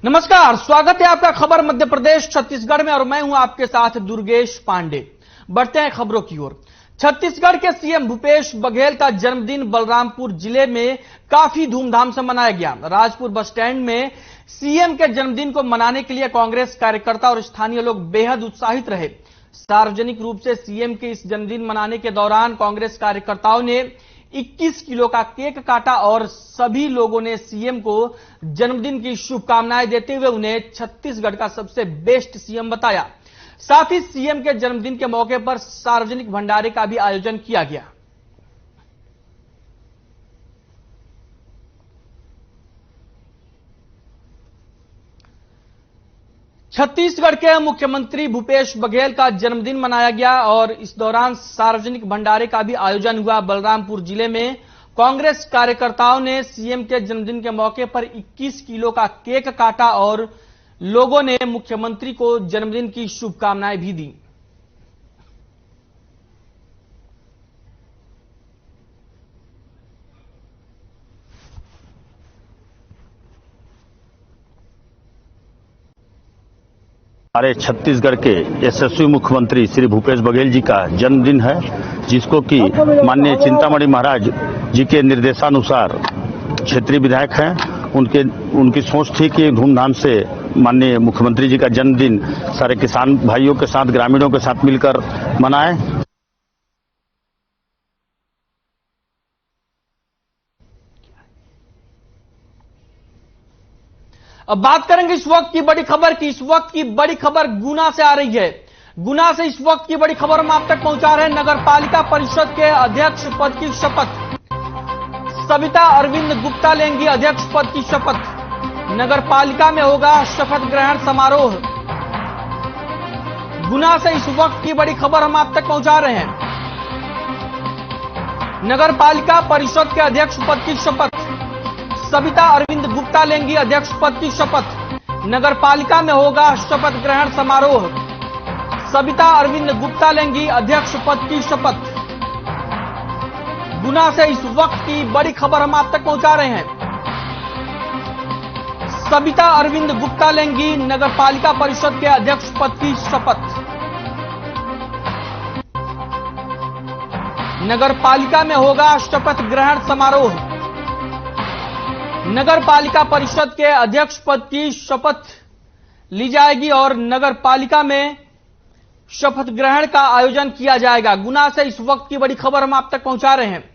नमस्कार, स्वागत है आपका खबर मध्य प्रदेश छत्तीसगढ़ में और मैं हूं आपके साथ दुर्गेश पांडे। बढ़ते हैं खबरों की ओर। छत्तीसगढ़ के सीएम भूपेश बघेल का जन्मदिन बलरामपुर जिले में काफी धूमधाम से मनाया गया। राजपुर बस स्टैंड में सीएम के जन्मदिन को मनाने के लिए कांग्रेस कार्यकर्ता और स्थानीय लोग बेहद उत्साहित रहे। सार्वजनिक रूप से सीएम के इस जन्मदिन मनाने के दौरान कांग्रेस कार्यकर्ताओं ने 21 किलो का केक काटा और सभी लोगों ने सीएम को जन्मदिन की शुभकामनाएं देते हुए उन्हें छत्तीसगढ़ का सबसे बेस्ट सीएम बताया। साथ ही सीएम के जन्मदिन के मौके पर सार्वजनिक भंडारे का भी आयोजन किया गया। छत्तीसगढ़ के मुख्यमंत्री भूपेश बघेल का जन्मदिन मनाया गया और इस दौरान सार्वजनिक भंडारे का भी आयोजन हुआ। बलरामपुर जिले में कांग्रेस कार्यकर्ताओं ने सीएम के जन्मदिन के मौके पर 21 किलो का केक काटा और लोगों ने मुख्यमंत्री को जन्मदिन की शुभकामनाएं भी दी। हमारे छत्तीसगढ़ के यशस्वी मुख्यमंत्री श्री भूपेश बघेल जी का जन्मदिन है, जिसको कि माननीय चिंतामणि महाराज जी के निर्देशानुसार क्षेत्रीय विधायक हैं, उनकी सोच थी कि धूमधाम से माननीय मुख्यमंत्री जी का जन्मदिन सारे किसान भाइयों के साथ, ग्रामीणों के साथ मिलकर मनाएं। अब बात करेंगे इस वक्त की बड़ी खबर की। इस वक्त की बड़ी खबर गुना से आ रही है। गुना से इस वक्त की बड़ी खबर हम आप तक पहुंचा रहे हैं। नगर पालिका परिषद के अध्यक्ष पद की शपथ सविता अरविंद गुप्ता लेंगी अध्यक्ष पद की शपथ। नगर पालिका में होगा शपथ ग्रहण समारोह। गुना से इस वक्त की बड़ी खबर हम आप तक पहुंचा रहे हैं। नगर पालिका परिषद के अध्यक्ष पद की शपथ सविता अरविंद गुप्ता लेंगी अध्यक्ष पद की शपथ। नगर पालिका में होगा शपथ ग्रहण समारोह। सविता अरविंद गुप्ता लेंगी अध्यक्ष पद की शपथ। गुना से इस वक्त की बड़ी खबर हम आप तक पहुंचा रहे हैं। सविता अरविंद गुप्ता लेंगी नगर पालिका परिषद के अध्यक्ष पद की शपथ। नगर पालिका में होगा शपथ ग्रहण समारोह। नगर पालिका परिषद के अध्यक्ष पद की शपथ ली जाएगी और नगर पालिका में शपथ ग्रहण का आयोजन किया जाएगा। गुना से इस वक्त की बड़ी खबर हम आप तक पहुंचा रहे हैं।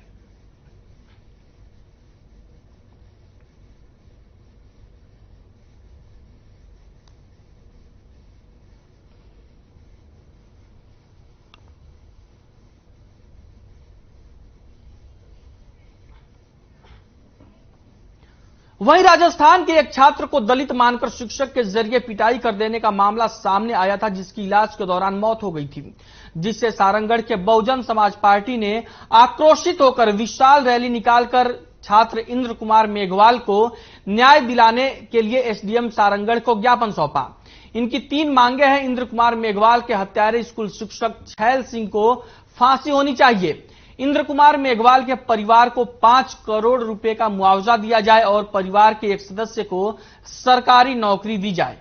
वहीं राजस्थान के एक छात्र को दलित मानकर शिक्षक के जरिए पिटाई कर देने का मामला सामने आया था, जिसकी इलाज के दौरान मौत हो गई थी, जिससे सारंगढ़ के बहुजन समाज पार्टी ने आक्रोशित होकर विशाल रैली निकालकर छात्र इंद्र कुमार मेघवाल को न्याय दिलाने के लिए एसडीएम सारंगढ़ को ज्ञापन सौंपा। इनकी 3 मांगे हैं। इंद्र कुमार मेघवाल के हत्यारे स्कूल शिक्षक छैल सिंह को फांसी होनी चाहिए। इंद्र कुमार मेघवाल के परिवार को 5 करोड़ रुपए का मुआवजा दिया जाए और परिवार के एक सदस्य को सरकारी नौकरी दी जाए।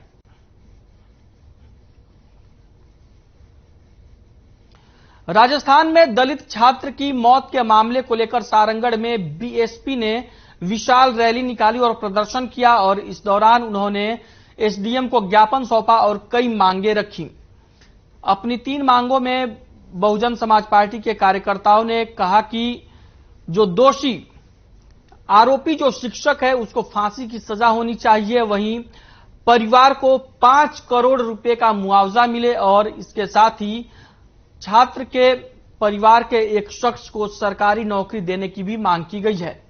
राजस्थान में दलित छात्र की मौत के मामले को लेकर सारंगढ़ में बीएसपी ने विशाल रैली निकाली और प्रदर्शन किया और इस दौरान उन्होंने एसडीएम को ज्ञापन सौंपा और कई मांगे रखी। अपनी 3 मांगों में बहुजन समाज पार्टी के कार्यकर्ताओं ने कहा कि जो दोषी आरोपी जो शिक्षक है उसको फांसी की सजा होनी चाहिए, वहीं परिवार को 5 करोड़ रुपए का मुआवजा मिले और इसके साथ ही छात्र के परिवार के एक शख्स को सरकारी नौकरी देने की भी मांग की गई है।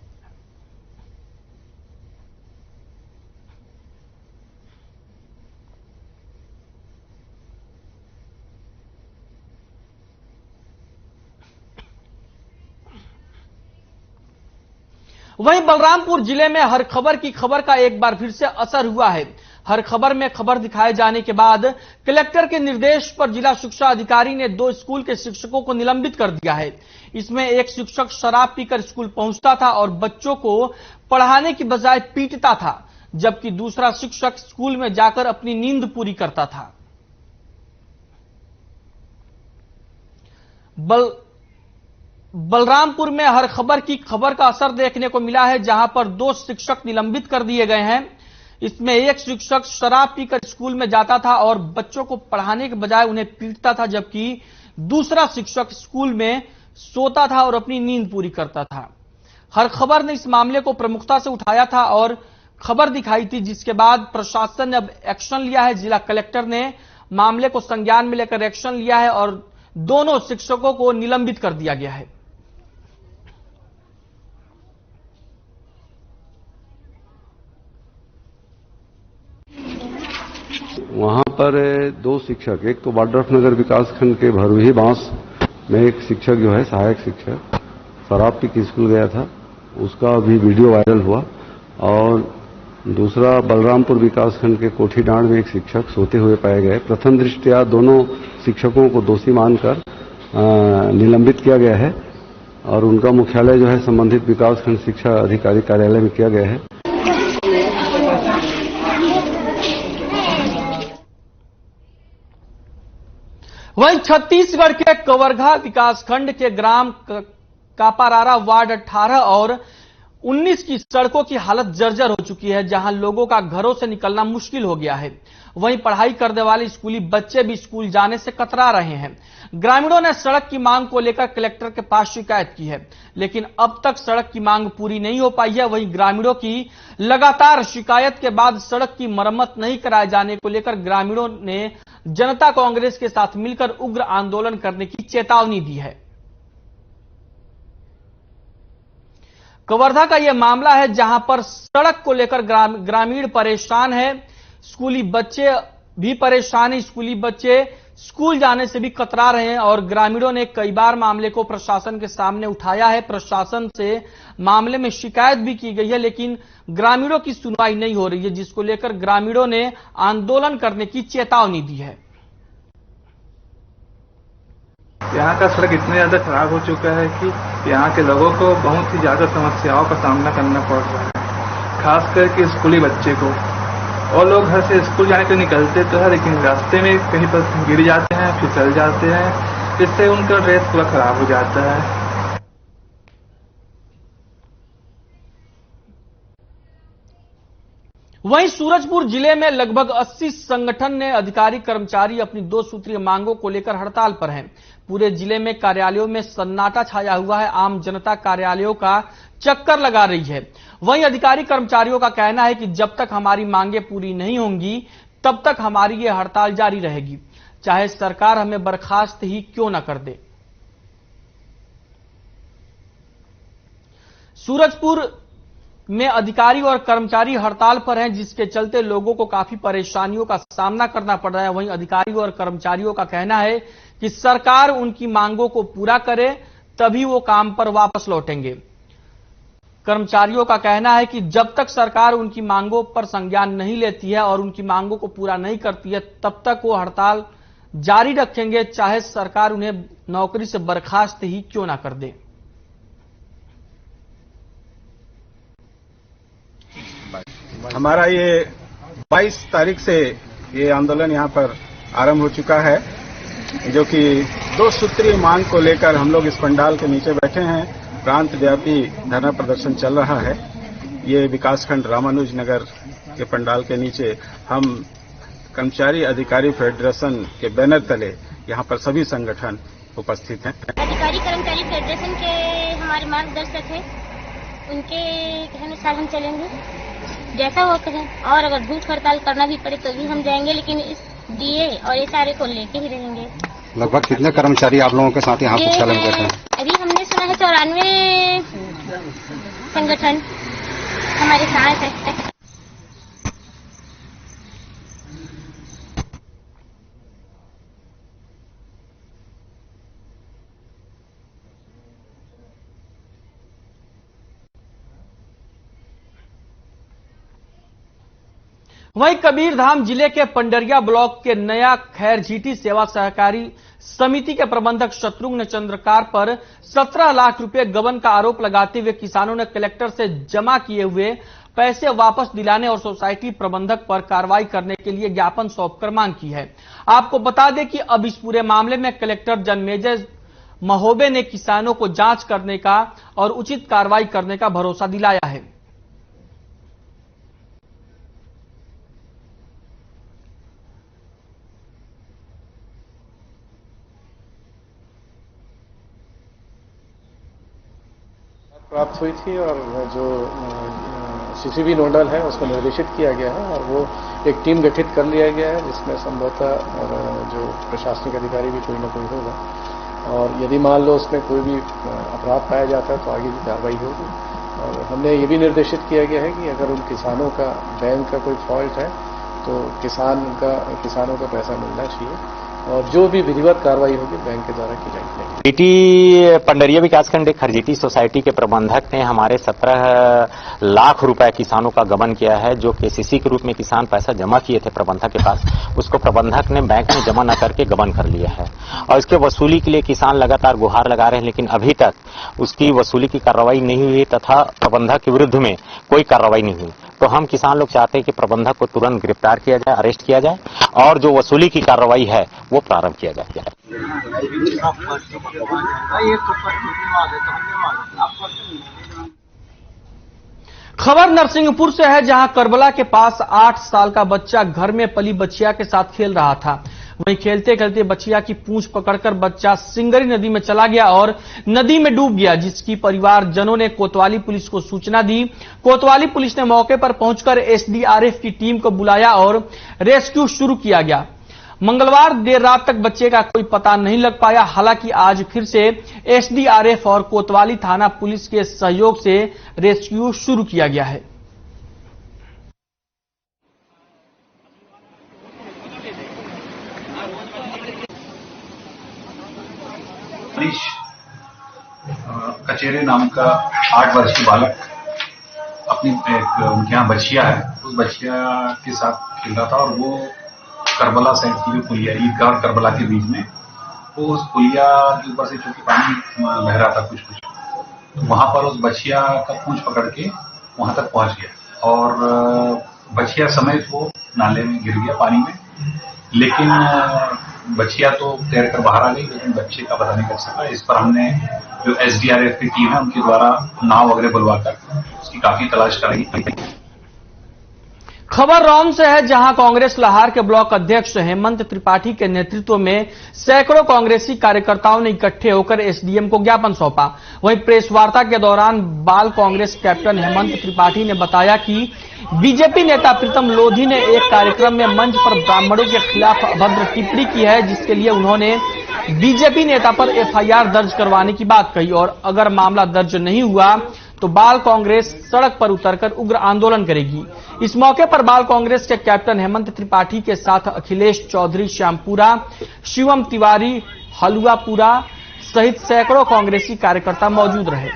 वहीं बलरामपुर जिले में हर खबर की खबर का एक बार फिर से असर हुआ है। हर खबर में खबर दिखाए जाने के बाद कलेक्टर के निर्देश पर जिला शिक्षा अधिकारी ने 2 स्कूल के शिक्षकों को निलंबित कर दिया है। इसमें एक शिक्षक शराब पीकर स्कूल पहुंचता था और बच्चों को पढ़ाने की बजाय पीटता था। जबकि दूसरा शिक्षक स्कूल में जाकर अपनी नींद पूरी करता था। बलरामपुर में हर खबर की खबर का असर देखने को मिला है, जहां पर 2 शिक्षक निलंबित कर दिए गए हैं। इसमें एक शिक्षक शराब पीकर स्कूल में जाता था और बच्चों को पढ़ाने के बजाय उन्हें पीटता था, जबकि दूसरा शिक्षक स्कूल में सोता था और अपनी नींद पूरी करता था। हर खबर ने इस मामले को प्रमुखता से उठाया था और खबर दिखाई थी, जिसके बाद प्रशासन ने अब एक्शन लिया है। जिला कलेक्टर ने मामले को संज्ञान में लेकर एक्शन लिया है और दोनों शिक्षकों को निलंबित कर दिया गया है। वहां पर 2 शिक्षक, एक तो वाड्रफनगर विकासखंड के भरुही बांस में एक शिक्षक जो है सहायक शिक्षक शराब पी के स्कूल गया था, उसका भी वीडियो वायरल हुआ। और दूसरा बलरामपुर विकासखंड के कोठी डांड में एक शिक्षक सोते हुए पाए गए। प्रथम दृष्टया दोनों शिक्षकों को दोषी मानकर निलंबित किया गया है और उनका मुख्यालय जो है संबंधित विकासखंड शिक्षा अधिकारी कार्यालय में किया गया है। वहीं छत्तीसगढ़ के कवर्धा विकासखंड के ग्राम कापारारा वार्ड 18 और 19 की सड़कों की हालत जर्जर हो चुकी है, जहां लोगों का घरों से निकलना मुश्किल हो गया है। वहीं पढ़ाई करने वाले स्कूली बच्चे भी स्कूल जाने से कतरा रहे हैं। ग्रामीणों ने सड़क की मांग को लेकर कलेक्टर के पास शिकायत की है, लेकिन अब तक सड़क की मांग पूरी नहीं हो पाई है। वहीं ग्रामीणों की लगातार शिकायत के बाद सड़क की मरम्मत नहीं कराए जाने को लेकर ग्रामीणों ने जनता कांग्रेस के साथ मिलकर उग्र आंदोलन करने की चेतावनी दी है। कवर्धा का यह मामला है, जहां पर सड़क को लेकर ग्रामीण परेशान है, स्कूली बच्चे भी परेशान है। स्कूली बच्चे स्कूल जाने से भी कतरा रहे हैं और ग्रामीणों ने कई बार मामले को प्रशासन के सामने उठाया है। प्रशासन से मामले में शिकायत भी की गई है, लेकिन ग्रामीणों की सुनवाई नहीं हो रही है, जिसको लेकर ग्रामीणों ने आंदोलन करने की चेतावनी दी है। यहाँ का सड़क इतना ज्यादा खराब हो चुका है कि यहाँ के लोगों को बहुत ही ज्यादा समस्याओं का सामना करना पड़ रहा है, खास करके स्कूली बच्चे को। और लोग घर से स्कूल जाने के निकलते तो है, लेकिन रास्ते में कहीं पर गिर जाते हैं, फिसल जाते हैं, जिससे उनका ड्रेस पूरा खराब हो जाता है। वहीं सूरजपुर जिले में लगभग 80 संगठन ने अधिकारी कर्मचारी अपनी 2 सूत्रीय मांगों को लेकर हड़ताल पर हैं। पूरे जिले में कार्यालयों में सन्नाटा छाया हुआ है। आम जनता कार्यालयों का चक्कर लगा रही है। वहीं अधिकारी कर्मचारियों का कहना है कि जब तक हमारी मांगे पूरी नहीं होंगी तब तक हमारी ये हड़ताल जारी रहेगी, चाहे सरकार हमें बर्खास्त ही क्यों न कर दे। सूरजपुर में अधिकारी और कर्मचारी हड़ताल पर हैं, जिसके चलते लोगों को काफी परेशानियों का सामना करना पड़ रहा है। वहीं अधिकारियों और कर्मचारियों का कहना है कि सरकार उनकी मांगों को पूरा करे तभी वो काम पर वापस लौटेंगे। कर्मचारियों का कहना है कि जब तक सरकार उनकी मांगों पर संज्ञान नहीं लेती है और उनकी मांगों को पूरा नहीं करती है, तब तक वो हड़ताल जारी रखेंगे, चाहे सरकार उन्हें नौकरी से बर्खास्त ही क्यों ना कर दे। हमारा ये 22 तारीख से ये आंदोलन यहाँ पर आरंभ हो चुका है, जो कि 2 सूत्रीय मांग को लेकर हम लोग इस पंडाल के नीचे बैठे हैं। प्रांत व्यापी धरना प्रदर्शन चल रहा है। ये विकासखंड रामानुज नगर के पंडाल के नीचे हम कर्मचारी अधिकारी फेडरेशन के बैनर तले यहाँ पर सभी संगठन उपस्थित हैं। अधिकारी कर्मचारी फेडरेशन के हमारे मार्गदर्शक हैं, उनके अनुसार हम चलेंगे, जैसा वो कहें। और अगर भूख हड़ताल करना भी पड़े तो भी हम जाएंगे, लेकिन इस डीए और एसआरए को लेके ही रहेंगे। लगभग कितने कर्मचारी आप लोगों के साथ यहाँ चलन करते हैं? अभी हमने सुना है 94 संगठन हमारे साथ है। वहीं कबीरधाम जिले के पंडरिया ब्लॉक के नया खैरझीटी सेवा सहकारी समिति के प्रबंधक शत्रुघ्न चंद्रकार पर 17 लाख रुपए गबन का आरोप लगाते हुए किसानों ने कलेक्टर से जमा किए हुए पैसे वापस दिलाने और सोसाइटी प्रबंधक पर कार्रवाई करने के लिए ज्ञापन सौंपकर मांग की है। आपको बता दें कि अब इस पूरे मामले में कलेक्टर जन्मेजय महोबे ने किसानों को जांच करने का और उचित कार्रवाई करने का भरोसा दिलाया है। प्राप्त हुई थी और जो सीसीबी नोडल है उसको निर्देशित किया गया है और वो एक टीम गठित कर लिया गया है जिसमें संभवतः जो प्रशासनिक अधिकारी भी कोई ना कोई होगा और यदि मान लो उसमें कोई भी अपराध पाया जाता है तो आगे की कार्रवाई होगी। और हमने ये भी निर्देशित किया गया है कि अगर उन किसानों का बैंक का कोई फॉल्ट है तो किसानों का पैसा मिलना चाहिए और जो भी विधिवत कार्रवाई होगी बैंक के द्वारा की जाएगी। पीटी पंडरिया विकासखंड खरजीती सोसाइटी के प्रबंधक ने हमारे 17 लाख रुपए किसानों का गबन किया है। जो केसीसी के रूप में किसान पैसा जमा किए थे प्रबंधक के पास, उसको प्रबंधक ने बैंक में जमा न करके गबन कर लिया है और इसके वसूली के लिए किसान लगातार गुहार लगा रहे हैं, लेकिन अभी तक उसकी वसूली की कार्रवाई नहीं हुई तथा प्रबंधक के विरुद्ध में कोई कार्रवाई नहीं हुई। तो हम किसान लोग चाहते हैं कि प्रबंधक को तुरंत गिरफ्तार किया जाए, अरेस्ट किया जाए और जो वसूली की कार्रवाई है वो प्रारंभ किया जाए। खबर नरसिंहपुर से है, जहां करबला के पास 8 साल का बच्चा घर में पली बछिया के साथ खेल रहा था। वहीं खेलते खेलते बछिया की पूंछ पकड़कर बच्चा सिंगरी नदी में चला गया और नदी में डूब गया, जिसकी परिवारजनों ने कोतवाली पुलिस को सूचना दी। कोतवाली पुलिस ने मौके पर पहुंचकर एसडीआरएफ की टीम को बुलाया और रेस्क्यू शुरू किया गया। मंगलवार देर रात तक बच्चे का कोई पता नहीं लग पाया। हालांकि आज फिर से एसडीआरएफ और कोतवाली थाना पुलिस के सहयोग से रेस्क्यू शुरू किया गया है। कचेरे नाम का 8 वर्षीय बालक अपनी उनके यहाँ बछिया है, उस बछिया के साथ खेल रहा था और वो करबला साइड की जो पुलिया ईदगाह और करबला के बीच में वो उस पुलिया के ऊपर से चूंकि पानी बह रहा था कुछ तो वहां पर उस बछिया का पूंछ पकड़ के वहां तक पहुंच गया और बछिया समेत वो नाले में गिर गया पानी में। लेकिन बच्चिया तो तैर कर बाहर आ गई, लेकिन बच्चे का पता नहीं कर सका। इस पर हमने जो एसडीआरएफ की टीम है उनके द्वारा नाव वगैरह बुलवाकर उसकी काफी तलाश कराई। खबर रौन से है, जहां कांग्रेस लाहार के ब्लॉक अध्यक्ष हेमंत त्रिपाठी के नेतृत्व में सैकड़ों कांग्रेसी कार्यकर्ताओं ने इकट्ठे होकर एसडीएम को ज्ञापन सौंपा। वहीं प्रेस वार्ता के दौरान बाल कांग्रेस कैप्टन हेमंत त्रिपाठी ने बताया कि बीजेपी नेता प्रीतम लोधी ने एक कार्यक्रम में मंच पर ब्राह्मणों के खिलाफ अभद्र टिप्पणी की है, जिसके लिए उन्होंने बीजेपी नेता पर एफआईआर दर्ज करवाने की बात कही और अगर मामला दर्ज नहीं हुआ तो बाल कांग्रेस सड़क पर उतरकर उग्र आंदोलन करेगी। इस मौके पर बाल कांग्रेस के कैप्टन हेमंत त्रिपाठी के साथ अखिलेश चौधरी श्यामपुरा, शिवम तिवारी हलुआपुरा सहित सैकड़ों कांग्रेसी कार्यकर्ता मौजूद रहे।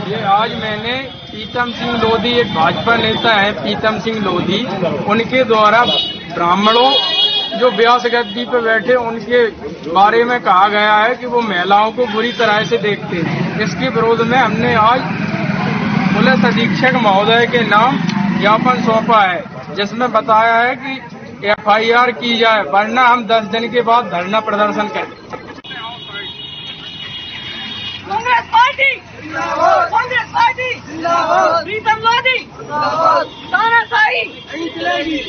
ये आज मैंने प्रीतम सिंह लोधी, एक भाजपा नेता है प्रीतम सिंह लोधी, उनके द्वारा ब्राह्मणों जो व्यास गद्दी पर बैठे उनके बारे में कहा गया है कि वो महिलाओं को बुरी तरह से देखते हैं। इसके विरोध में हमने आज पुलिस अधीक्षक महोदय के नाम ज्ञापन सौंपा है, जिसमें बताया है कि एफआईआर की जाए, वरना हम 10 दिन के बाद धरना प्रदर्शन करें। कांग्रेस पार्टी कांग्रेस पार्टी प्रीतम लोधी तानाशाही नहीं चलेगी।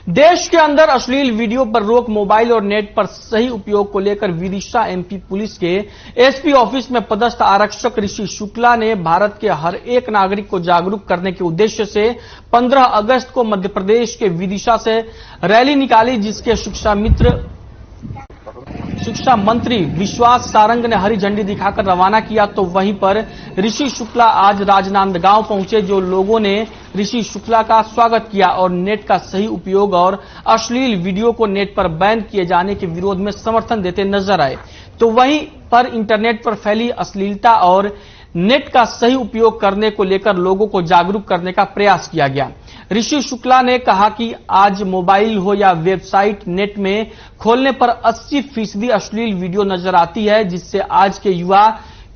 देश के अंदर अश्लील वीडियो पर रोक, मोबाइल और नेट पर सही उपयोग को लेकर विदिशा एमपी पुलिस के एसपी ऑफिस में पदस्थ आरक्षक ऋषि शुक्ला ने भारत के हर एक नागरिक को जागरूक करने के उद्देश्य से 15 अगस्त को मध्य प्रदेश के विदिशा से रैली निकाली, जिसके शिक्षा मंत्री विश्वास सारंग ने हरी झंडी दिखाकर रवाना किया। तो वहीं पर ऋषि शुक्ला आज राजनांदगांव पहुंचे, जो लोगों ने ऋषि शुक्ला का स्वागत किया और नेट का सही उपयोग और अश्लील वीडियो को नेट पर बैन किए जाने के विरोध में समर्थन देते नजर आए। तो वहीं पर इंटरनेट पर फैली अश्लीलता और नेट का सही उपयोग करने को लेकर लोगों को जागरूक करने का प्रयास किया गया। ऋषि शुक्ला ने कहा कि आज मोबाइल हो या वेबसाइट नेट में खोलने पर 80% अश्लील वीडियो नजर आती है, जिससे आज के युवा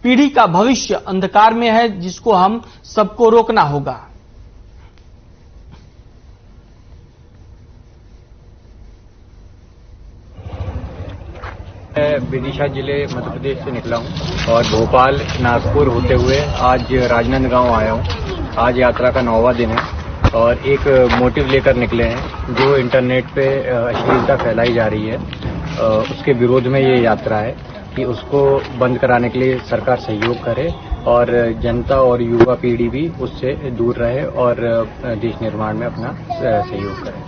पीढ़ी का भविष्य अंधकार में है, जिसको हम सबको रोकना होगा। मैं विदिशा जिले मध्य प्रदेश से निकला हूं और भोपाल नागपुर होते हुए आज राजनांदगांव आया हूं। आज यात्रा का 9वां दिन है और एक मोटिव लेकर निकले हैं जो इंटरनेट पे अश्लीलता फैलाई जा रही है, उसके विरोध में ये यात्रा है कि उसको बंद कराने के लिए सरकार सहयोग करे और जनता और युवा पीढ़ी भी उससे दूर रहे और देश निर्माण में अपना सहयोग करे।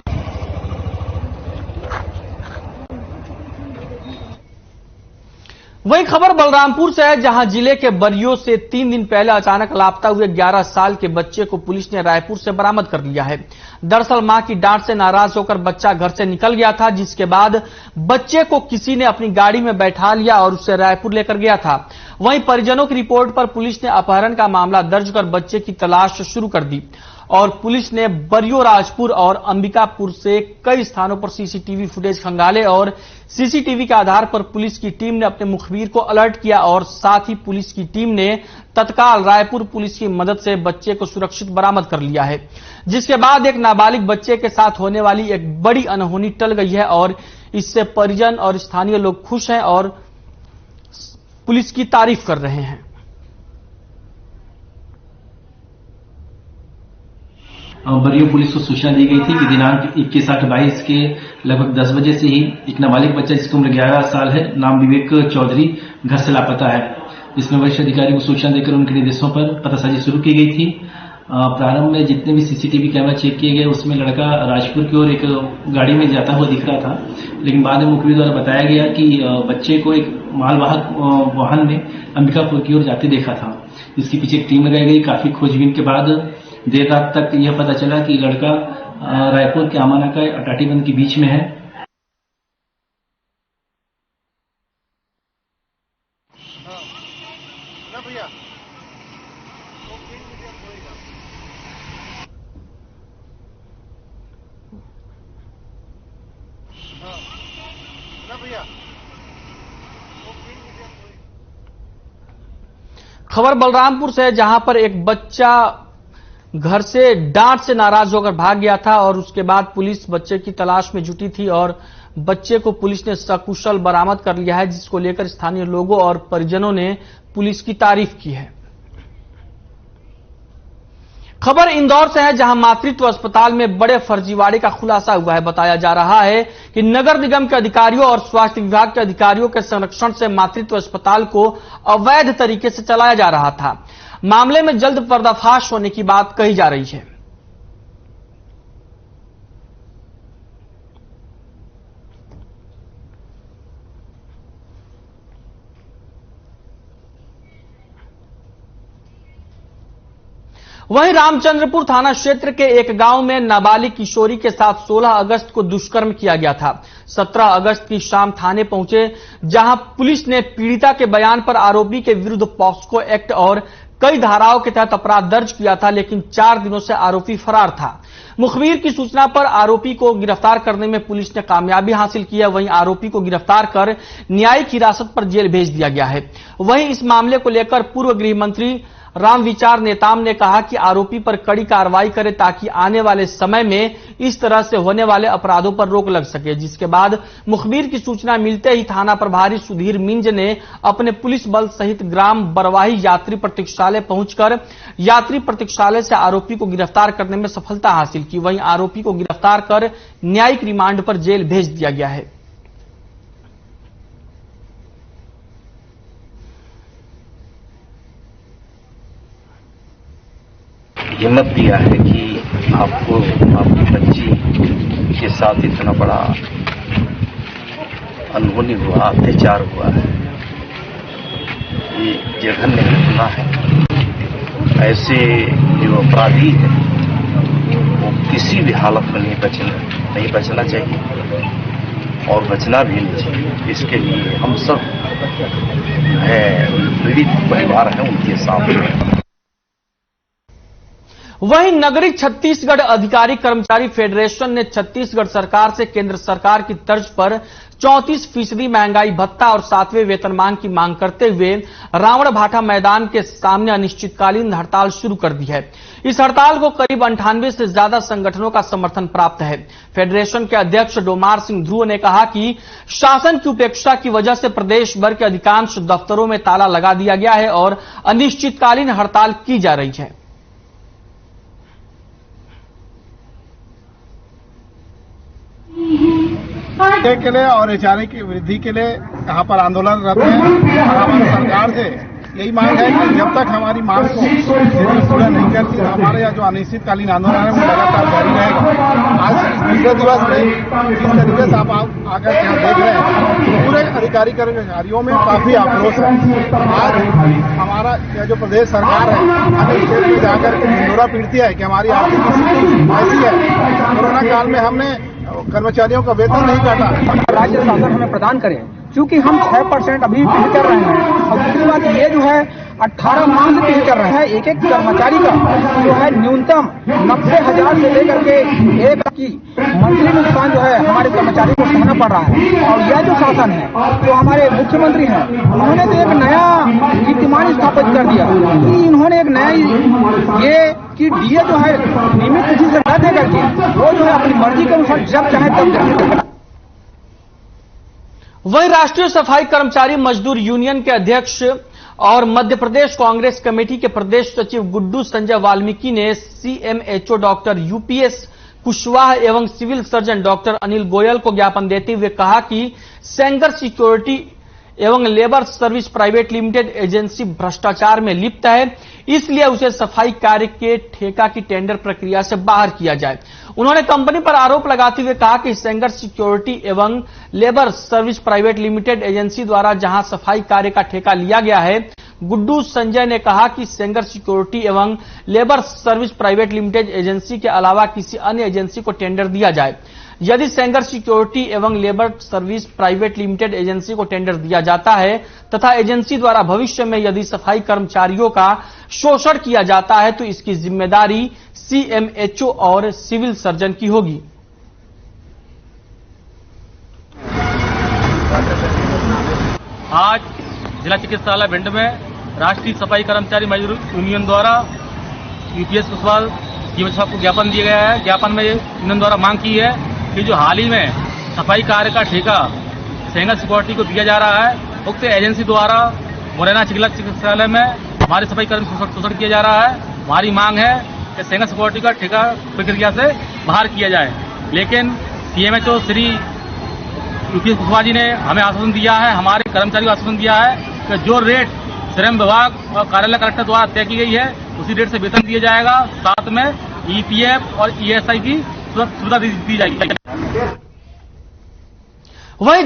वही खबर बलरामपुर से है, जहां जिले के बरियो से 3 दिन पहले अचानक लापता हुए 11 साल के बच्चे को पुलिस ने रायपुर से बरामद कर लिया है। दरअसल मां की डांट से नाराज होकर बच्चा घर से निकल गया था, जिसके बाद बच्चे को किसी ने अपनी गाड़ी में बैठा लिया और उसे रायपुर लेकर गया था। वहीं परिजनों की रिपोर्ट पर पुलिस ने अपहरण का मामला दर्ज कर बच्चे की तलाश शुरू कर दी और पुलिस ने बरियो, राजपुर और अंबिकापुर से कई स्थानों पर सीसीटीवी फुटेज खंगाले और सीसीटीवी के आधार पर पुलिस की टीम ने अपने मुखबिर को अलर्ट किया और साथ ही पुलिस की टीम ने तत्काल रायपुर पुलिस की मदद से बच्चे को सुरक्षित बरामद कर लिया है, जिसके बाद एक नाबालिग बच्चे के साथ होने वाली एक बड़ी अनहोनी टल गई है और इससे परिजन और स्थानीय लोग खुश हैं और पुलिस की तारीफ कर रहे हैं। बरियो पुलिस को सूचना दी गई थी कि दिनांक 21/8/22 के लगभग 10 बजे से ही एक नाबालिग बच्चा जिसकी उम्र 11 साल है, नाम विवेक चौधरी, घर से लापता है। इसमें वरिष्ठ अधिकारी को सूचना देकर उनके निर्देशों पर पतासाजी शुरू की गई थी। प्रारंभ में जितने भी सीसीटीवी कैमरा चेक किए गए उसमें लड़का राजपुर की ओर एक गाड़ी में जाता हुआ दिख रहा था, लेकिन बाद में मुखबिर द्वारा बताया गया कि बच्चे को एक मालवाहक वाहन में अंबिकापुर की ओर जाते देखा था, जिसके पीछे एक टीम लगाई गई। काफी खोजबीन के बाद देर रात तक यह पता चला कि लड़का रायपुर के आमाना का अटाटीबंद के बीच में है। खबर बलरामपुर से है, जहां पर एक बच्चा घर से डांट से नाराज होकर भाग गया था और उसके बाद पुलिस बच्चे की तलाश में जुटी थी और बच्चे को पुलिस ने सकुशल बरामद कर लिया है, जिसको लेकर स्थानीय लोगों और परिजनों ने पुलिस की तारीफ की है। खबर इंदौर से है, जहां मातृत्व अस्पताल में बड़े फर्जीवाड़े का खुलासा हुआ है। बताया जा रहा है कि नगर निगम के अधिकारियों और स्वास्थ्य विभाग के अधिकारियों के संरक्षण से मातृत्व अस्पताल को अवैध तरीके से चलाया जा रहा था। मामले में जल्द पर्दाफाश होने की बात कही जा रही है। वहीं रामचंद्रपुर थाना क्षेत्र के एक गांव में नाबालिग किशोरी के साथ 16 अगस्त को दुष्कर्म किया गया था। 17 अगस्त की शाम थाने पहुंचे, जहां पुलिस ने पीड़िता के बयान पर आरोपी के विरुद्ध पॉक्सो एक्ट और कई धाराओं के तहत अपराध दर्ज किया था, लेकिन 4 दिनों से आरोपी फरार था। मुखबिर की सूचना पर आरोपी को गिरफ्तार करने में पुलिस ने कामयाबी हासिल की है। वहीं आरोपी को गिरफ्तार कर न्यायिक हिरासत पर जेल भेज दिया गया है। वहीं इस मामले को लेकर पूर्व गृह मंत्री रामविचार नेताम ने कहा कि आरोपी पर कड़ी कार्रवाई करे ताकि आने वाले समय में इस तरह से होने वाले अपराधों पर रोक लग सके। जिसके बाद मुखबिर की सूचना मिलते ही थाना प्रभारी सुधीर मिंज ने अपने पुलिस बल सहित ग्राम बरवाही यात्री प्रतीक्षालय पहुंचकर यात्री प्रतीक्षालय से आरोपी को गिरफ्तार करने में सफलता हासिल की। वहीं आरोपी को गिरफ्तार कर न्यायिक रिमांड पर जेल भेज दिया गया है। हिम्मत दिया है कि आपको आपकी बच्ची के साथ इतना बड़ा अनहोनी हुआ, अत्याचार हुआ है, ये जघन्य घटना है। ऐसे जो अपराधी है वो किसी भी हालत में नहीं बचना चाहिए और बचना भी नहीं चाहिए। इसके लिए हम सब है पीड़ित परिवार है उनके साथ। वहीं नागरिक छत्तीसगढ़ अधिकारी कर्मचारी फेडरेशन ने छत्तीसगढ़ सरकार से केंद्र सरकार की तर्ज पर 34% महंगाई भत्ता और 7वें वेतनमान की मांग करते हुए रावण भाटा मैदान के सामने अनिश्चितकालीन हड़ताल शुरू कर दी है। इस हड़ताल को करीब 98 से ज्यादा संगठनों का समर्थन प्राप्त है। फेडरेशन के अध्यक्ष डोमार सिंह ध्रुव ने कहा कि शासन की उपेक्षा की वजह से प्रदेश भर के अधिकांश दफ्तरों में ताला लगा दिया गया है और अनिश्चितकालीन हड़ताल की जा रही है। के लिए और एचआरए की वृद्धि के लिए यहाँ पर आंदोलनरत है और हमारी सरकार से यही मांग है कि जब तक हमारी मांग को पूरा नहीं करती हमारे यहाँ जो अनिश्चितकालीन आंदोलन है वो लगातार जारी रहेगा। आज इस दूसरे दिवस में जिस तरीके से आप आकर यहाँ देख रहे हैं पूरे अधिकारी कर्मचारियों में काफी आक्रोश है। आज हमारा जो प्रदेश सरकार है हमें स्टेट में जाकर के ढिंढोरा पीटती है कि हमारी आर्थिक स्थिति ऐसी है। कोरोना काल में हमने कर्मचारियों का वेतन नहीं काटा। राज्य शासन हमें प्रदान करें क्योंकि हम 6% अभी पे कर रहे हैं और दूसरी बात ये जो है 18 माह से पे कर रहे हैं। एक एक कर्मचारी का जो है न्यूनतम 90,000 से लेकर के एक की मंथली नुकसान जो है हमारे कर्मचारी को सहना पड़ रहा है। और यह जो शासन है जो हमारे मुख्यमंत्री हैं उन्होंने तो एक नया कीर्तिमान स्थापित कर दिया कि इन्होंने एक नया ये कि डीए जो है नियमित तिथि से न दे करके वो जो है अपनी मर्जी के अनुसार जब चाहे तब दे। वहीं राष्ट्रीय सफाई कर्मचारी मजदूर यूनियन के अध्यक्ष और मध्य प्रदेश कांग्रेस कमेटी के प्रदेश सचिव गुड्डू संजय वाल्मीकि ने सीएमएचओ डॉक्टर यूपीएस कुशवाहा एवं civil surgeon doctor Anil Goyal को ज्ञापन देते हुए कहा कि सेंगर सिक्योरिटी एवं labour service private limited agency भ्रष्टाचार में लिप्त है, इसलिए उसे सफाई कार्य के ठेका की टेंडर प्रक्रिया से बाहर किया जाए। उन्होंने कंपनी पर आरोप लगाते हुए कहा कि सेंगर सिक्योरिटी एवं labour service private limited agency द्वारा जहां सफाई कार्य का ठेका लिया गया है, गुड्डू संजय ने कहा कि सेंगर सिक्योरिटी एवं labour service private limited agency के अलावा किसी अन्य एजेंसी को टेंडर दिया जाए। यदि सेंगर सिक्योरिटी एवं labour service private limited agency को टेंडर दिया जाता है तथा एजेंसी द्वारा भविष्य में यदि सफाई कर्मचारियों का शोषण किया जाता है तो इसकी जिम्मेदारी सीएमएचओ और सिविल सर्जन की होगी। आज जिला चिकित्सालय भिंड में राष्ट्रीय सफाई कर्मचारी मजदूर यूनियन द्वारा यूपीएस कुशवाहा को ज्ञापन दिया गया है। ज्ञापन में यूनियन द्वारा मांग की है कि जो हाल ही में सफाई कार्य का ठेका सेंगर सिक्योरिटी को दिया जा रहा है, उक्त एजेंसी द्वारा मुरैना जिला चिकित्सालय में हमारे सफाई कर्मी शोषण किया जा रहा है। हमारी मांग है कि सेंगर सिक्योरिटी का ठेका प्रक्रिया से बाहर किया जाए। लेकिन सीएमएचओ श्री यूपीएस कुशवाहा जी ने हमें आश्वासन दिया है, हमारे कर्मचारी को आश्वासन दिया है कि जो रेट श्रम विभाग और कार्यालय कलेक्टर द्वारा तय की गई है उसी रेट से वेतन दिया जाएगा। साथ में ईपीएफ और ईएसआई की सुविधा दी जाएगी। वहीं